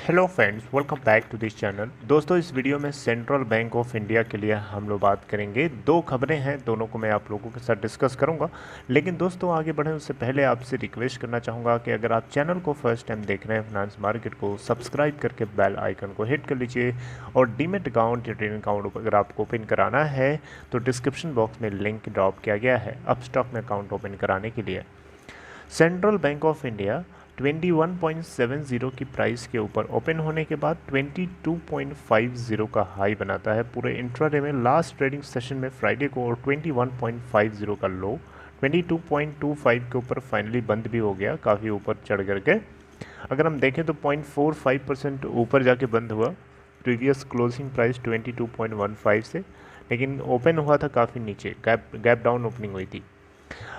Hello friends, welcome back to this channel. दोस्तों, इस video में सेंट्रल बैंक ऑफ इंडिया के लिए हम लोग बात करेंगे। दो खबरें हैं, दोनों को मैं आप लोगों के साथ डिस्कस करूंगा। लेकिन दोस्तों, आगे बढ़ें उससे पहले आपसे रिक्वेस्ट करना चाहूँगा कि अगर आप चैनल को फर्स्ट टाइम देख रहे हैं फाइनेंस मार्केट को, सब्सक्राइब करके बेल आइकन को हिट कर लीजिए। और डीमेट अकाउंट या ट्रेडिंग अकाउंट अगर आपको ओपन कराना है तो डिस्क्रिप्शन बॉक्स में लिंक ड्रॉप किया गया है अपस्टॉक में अकाउंट ओपन कराने के लिए। सेंट्रल बैंक ऑफ इंडिया 21.70 की प्राइस के ऊपर ओपन होने के बाद 22.50 का हाई बनाता है पूरे इंट्राडे में लास्ट ट्रेडिंग सेशन में फ्राइडे को, और 21.50 का लो 22.25 के ऊपर फाइनली बंद भी हो गया, काफ़ी ऊपर चढ़ करके। अगर हम देखें तो 0.45% ऊपर जाके बंद हुआ प्रीवियस क्लोजिंग प्राइस 22.15 से, लेकिन ओपन हुआ था काफ़ी नीचे, गैप डाउन ओपनिंग हुई थी।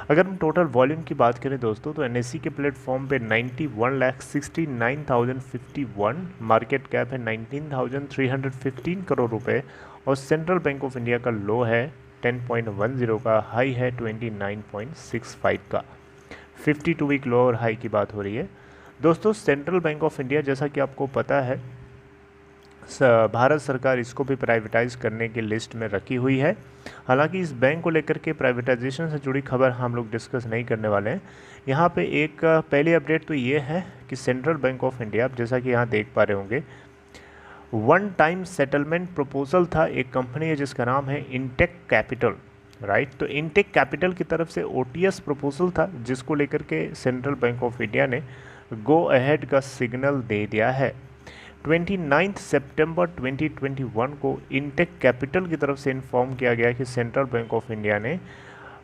अगर हम टोटल वॉल्यूम की बात करें दोस्तों, तो एनएससी के प्लेटफॉर्म पे 91,69,051, मार्केट कैप है 19,315 करोड़ रुपए, और सेंट्रल बैंक ऑफ इंडिया का लो है 10.10 का, हाई है 29.65 का। 52 वीक लो और हाई की बात हो रही है दोस्तों। सेंट्रल बैंक ऑफ इंडिया, जैसा कि आपको पता है, भारत सरकार इसको भी प्राइवेटाइज करने की लिस्ट में रखी हुई है। हालांकि इस बैंक को लेकर के प्राइवेटाइजेशन से जुड़ी खबर हम लोग डिस्कस नहीं करने वाले हैं। यहाँ पे एक पहली अपडेट तो ये है कि सेंट्रल बैंक ऑफ इंडिया, जैसा कि यहाँ देख पा रहे होंगे, वन टाइम सेटलमेंट प्रपोजल था। एक कंपनी है जिसका नाम है इंटेक कैपिटल, राइट। तो इंटेक कैपिटल की तरफ से ओटीएस प्रपोजल था, जिसको लेकर के सेंट्रल बैंक ऑफ इंडिया ने गो अहेड का सिग्नल दे दिया है। 29 सितंबर 2021 को इंटेक कैपिटल की तरफ से इन्फॉर्म किया गया कि सेंट्रल बैंक ऑफ इंडिया ने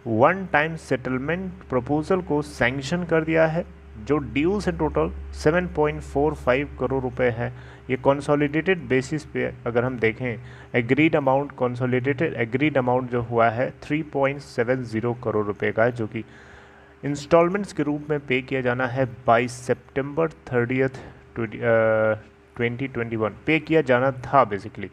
वन टाइम सेटलमेंट प्रपोजल को सैंक्शन कर दिया है। जो ड्यूज है टोटल 7.45 करोड़ रुपए है। ये कंसोलिडेटेड बेसिस पे अगर हम देखें, agreed amount, consolidated agreed amount जो हुआ है 3.70 करोड़ रुपए का है, जो कि इंस्टॉलमेंट्स के रूप में पे किया जाना है 22 सितंबर 30 2021 पे किया जाना था बेसिकली।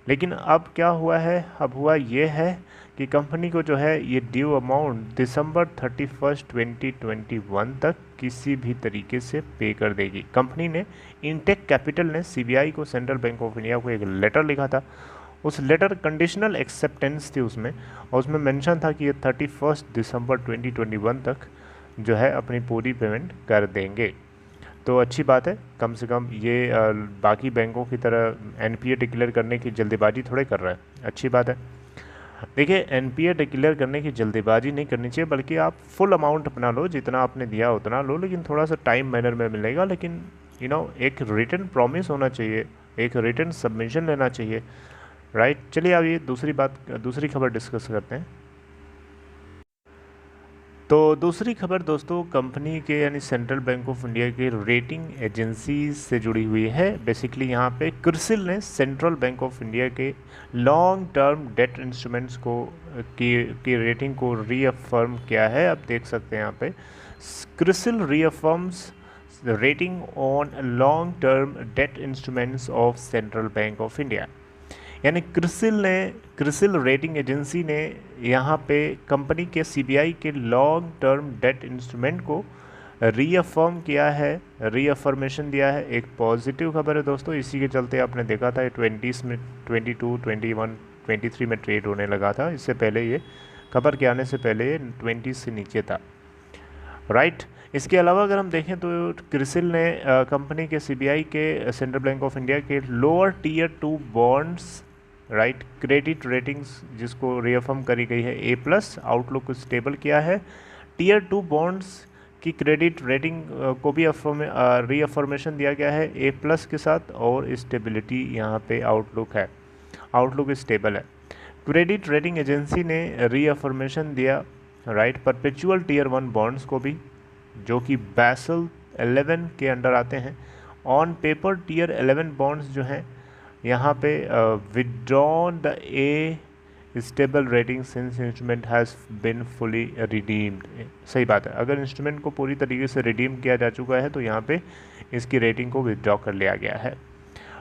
लेकिन अब क्या हुआ है, अब हुआ ये है कि कंपनी को जो है ये ड्यू अमाउंट दिसंबर 31 2021 तक किसी भी तरीके से पे कर देगी। कंपनी ने, इंटेक कैपिटल ने सीबीआई को, सेंट्रल बैंक ऑफ इंडिया को एक लेटर लिखा था। उस लेटर कंडीशनल एक्सेप्टेंस थी उसमें, और उसमें मेंशन था कि ये 31 दिसंबर 2021 तक जो है अपनी पूरी पेमेंट कर देंगे। तो अच्छी बात है, कम से कम ये बाकी बैंकों की तरह एनपीए डिक्लेयर करने की जल्दीबाजी थोड़े कर रहा है, अच्छी बात है। देखिए, एनपीए डिक्लेयर करने की जल्दीबाजी नहीं करनी चाहिए, बल्कि आप फुल अमाउंट अपना लो, जितना आपने दिया उतना लो, लेकिन थोड़ा सा टाइम मैनर में मिलेगा। लेकिन एक रिटन प्रॉमिस होना चाहिए, एक रिटन सबमिशन लेना चाहिए, राइट। चलिए अब ये दूसरी खबर डिस्कस करते हैं। तो दूसरी खबर दोस्तों, कंपनी के यानी सेंट्रल बैंक ऑफ इंडिया के रेटिंग एजेंसी से जुड़ी हुई है। बेसिकली यहाँ पे क्रिसिल ने सेंट्रल बैंक ऑफ इंडिया के लॉन्ग टर्म डेट इंस्ट्रूमेंट्स की रेटिंग को रीअफर्म किया है। आप देख सकते हैं यहाँ पे, CRISIL रीअफर्म्स rating on long term debt instruments of central Bank of India. यानी क्रिसिल रेटिंग एजेंसी ने यहाँ पे कंपनी के सीबीआई के लॉन्ग टर्म डेट इंस्ट्रूमेंट को रीअफर्म किया है, रीअफर्मेशन दिया है। एक पॉजिटिव खबर है दोस्तों। इसी के चलते आपने देखा था 20 में 22, 21, 23 में ट्रेड होने लगा था। इससे पहले ये खबर के आने से पहले ये 20 से नीचे था, राइट। इसके अलावा अगर हम देखें तो क्रिसिल ने कंपनी के सीबीआई के Central Bank of India lower tier टीयर 2 बॉन्ड्स, राइट, क्रेडिट रेटिंग्स जिसको रीअफर्म करी गई है A+ आउटलुक को स्टेबल किया है। टीयर 2 बॉन्ड्स की क्रेडिट रेटिंग को भी रीअफर्मेशन दिया गया है A+ के साथ, और स्टेबिलिटी यहाँ पे आउटलुक है, आउटलुक स्टेबल है। क्रेडिट रेटिंग एजेंसी ने रीअफर्मेशन दिया, राइट, परपेचुअल टीयर 1 बॉन्ड्स को भी, जो कि बैसल 11 के अंडर आते हैं। ऑन पेपर टीयर 11 बॉन्ड्स जो हैं यहाँ पे withdrawn the A stable rating since instrument has been fully redeemed. सही बात है, अगर इंस्ट्रूमेंट को पूरी तरीके से रिडीम किया जा चुका है तो यहाँ पे इसकी रेटिंग को विदड्रॉ कर लिया गया है।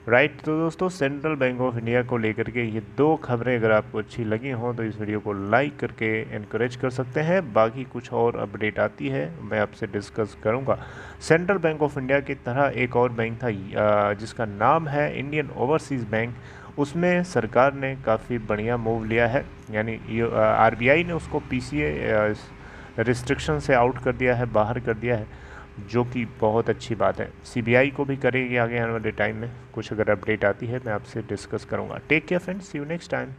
राइट। तो दोस्तों सेंट्रल बैंक ऑफ इंडिया को लेकर के ये दो खबरें अगर आपको अच्छी लगी हों तो इस वीडियो को लाइक करके इनकरेज कर सकते हैं। बाकी कुछ और अपडेट आती है मैं आपसे डिस्कस करूंगा। सेंट्रल बैंक ऑफ इंडिया की तरह एक और बैंक था जिसका नाम है इंडियन ओवरसीज़ बैंक। उसमें सरकार ने काफ़ी बढ़िया मूव लिया है, यानी आरबीआई ने उसको पीसीए रिस्ट्रिक्शन से आउट कर दिया है, बाहर कर दिया है, जो कि बहुत अच्छी बात है। सीबीआई को भी करेगी आगे आने वाले टाइम में। कुछ अगर अपडेट आती है मैं आपसे डिस्कस करूंगा। Take care friends, see you next time.